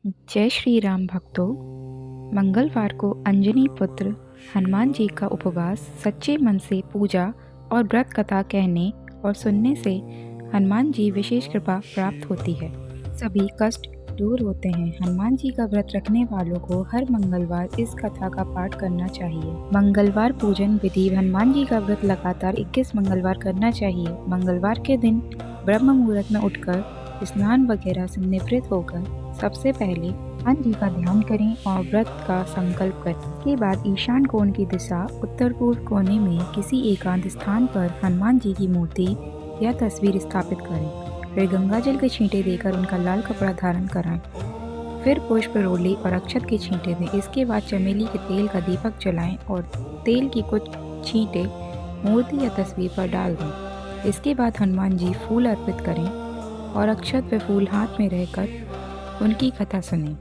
जय श्री राम भक्तों। मंगलवार को अंजनी पुत्र हनुमान जी का उपवास, सच्चे मन से पूजा और व्रत कथा कहने और सुनने से हनुमान जी विशेष कृपा प्राप्त होती है। सभी कष्ट दूर होते हैं। हनुमान जी का व्रत रखने वालों को हर मंगलवार इस कथा का पाठ करना चाहिए। मंगलवार पूजन विधि। हनुमान जी का व्रत लगातार 21 मंगलवार करना चाहिए। मंगलवार के दिन ब्रह्म मुहूर्त में उठकर स्नान वगैरह से निवृत्त होकर सबसे पहले हनुमान जी का ध्यान करें और व्रत का संकल्प करें। इसके बाद ईशान कोण की दिशा उत्तर पूर्व कोने में किसी एकांत स्थान पर हनुमान जी की मूर्ति या तस्वीर स्थापित करें। फिर गंगाजल के छींटे देकर उनका लाल कपड़ा धारण कराएं। फिर पुष्प, रोली और अक्षत के छींटे दें। इसके बाद चमेली के तेल का दीपक जलाएं और तेल की कुछ छींटे मूर्ति या तस्वीर पर डाल दें। इसके बाद हनुमान जी फूल अर्पित करें और अक्षत व फूल हाथ में रहकर उनकी कथा सुनें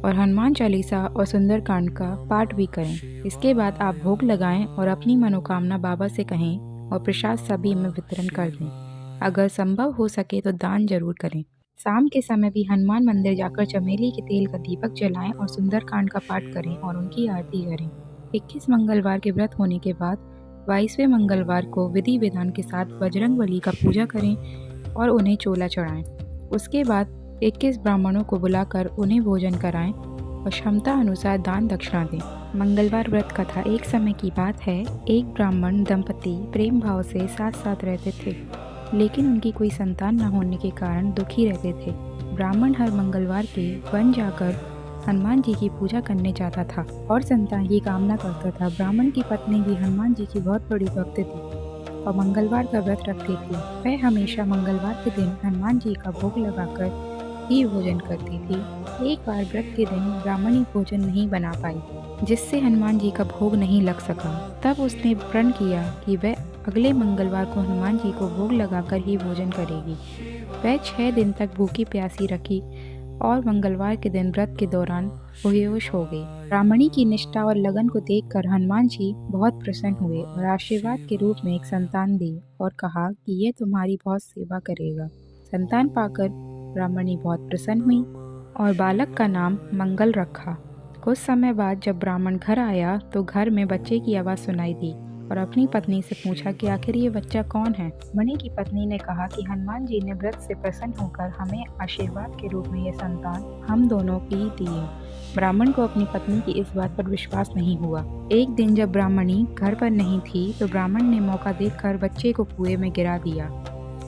और हनुमान चालीसा और सुंदरकांड का पाठ भी करें। इसके बाद आप भोग लगाएं और अपनी मनोकामना बाबा से कहें और प्रसाद सभी में वितरण कर दें। अगर संभव हो सके तो दान जरूर करें। शाम के समय भी हनुमान मंदिर जाकर चमेली के तेल का दीपक जलाएं और सुंदरकांड का पाठ करें और उनकी आरती करें। 21 मंगलवार के व्रत होने के बाद 22वें मंगलवार को विधि विधान के साथ बजरंगबली का पूजा करें और उन्हें चोला चढ़ाएं। उसके बाद 21 ब्राह्मणों को बुलाकर उन्हें भोजन कराएं और क्षमता अनुसार दान दक्षिणा दें। मंगलवार व्रत कथा। एक समय की बात है, एक ब्राह्मण दंपति प्रेम भाव से साथ साथ रहते थे, लेकिन उनकी कोई संतान न होने के कारण दुखी रहते थे। ब्राह्मण हर मंगलवार के वन जाकर हनुमान जी की पूजा करने जाता था और संतान की कामना करता था। ब्राह्मण की पत्नी भी हनुमान जी की बहुत बड़ी भक्त थी और मंगलवार का व्रत रखती थी। वह हमेशा मंगलवार के दिन हनुमान जी का भोग लगाकर ही भोजन करती थी। एक बार व्रत के दिन ब्राह्मणी भोजन नहीं बना पाई, जिससे हनुमान जी का भोग नहीं लग सका। तब उसने प्रण किया कि वह अगले मंगलवार को हनुमान जी को भोग लगाकर ही भोजन करेगी। वह 6 दिन तक भूखी प्यासी रखी और मंगलवार के दिन व्रत के दौरान बेहोश हो गई। ब्राह्मणी की निष्ठा और लगन को देखकर हनुमान जी बहुत प्रसन्न हुए और आशीर्वाद के रूप में एक संतान दी और कहा कि यह तुम्हारी बहुत सेवा करेगा। संतान पाकर ब्राह्मणी बहुत प्रसन्न हुई और बालक का नाम मंगल रखा। कुछ समय बाद जब ब्राह्मण घर आया तो घर में बच्चे की आवाज़ सुनाई दी और अपनी पत्नी से पूछा कि आखिर ये बच्चा कौन है। मणि की पत्नी ने कहा कि हनुमान जी ने व्रत से प्रसन्न होकर हमें आशीर्वाद के रूप में ये संतान हम दोनों की दिए। ब्राह्मण को अपनी पत्नी की इस बात पर विश्वास नहीं हुआ। एक दिन जब ब्राह्मणी घर पर नहीं थी तो ब्राह्मण ने मौका देखकर बच्चे को कुएं में गिरा दिया।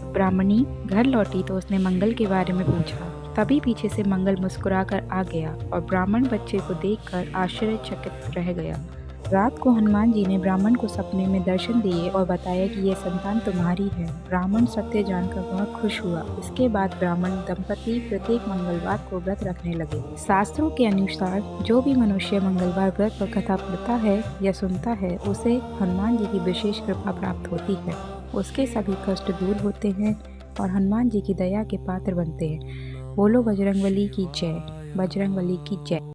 ब्राह्मणी घर लौटी तो उसने मंगल के बारे में पूछा। तभी पीछे से मंगल मुस्कुराकर आ गया और ब्राह्मण बच्चे को देखकर आश्चर्यचकित रह गया। रात को हनुमान जी ने ब्राह्मण को सपने में दर्शन दिए और बताया कि यह संतान तुम्हारी है। ब्राह्मण सत्य जानकर बहुत खुश हुआ। इसके बाद ब्राह्मण दंपति प्रत्येक मंगलवार को व्रत रखने लगे। शास्त्रों के अनुसार जो भी मनुष्य मंगलवार व्रत पर कथा पढ़ता है या सुनता है, उसे हनुमान जी की विशेष कृपा प्राप्त होती है। उसके सभी कष्ट दूर होते हैं और हनुमान जी की दया के पात्र बनते हैं। बोलो बजरंगबली की जय। बजरंगबली की जय।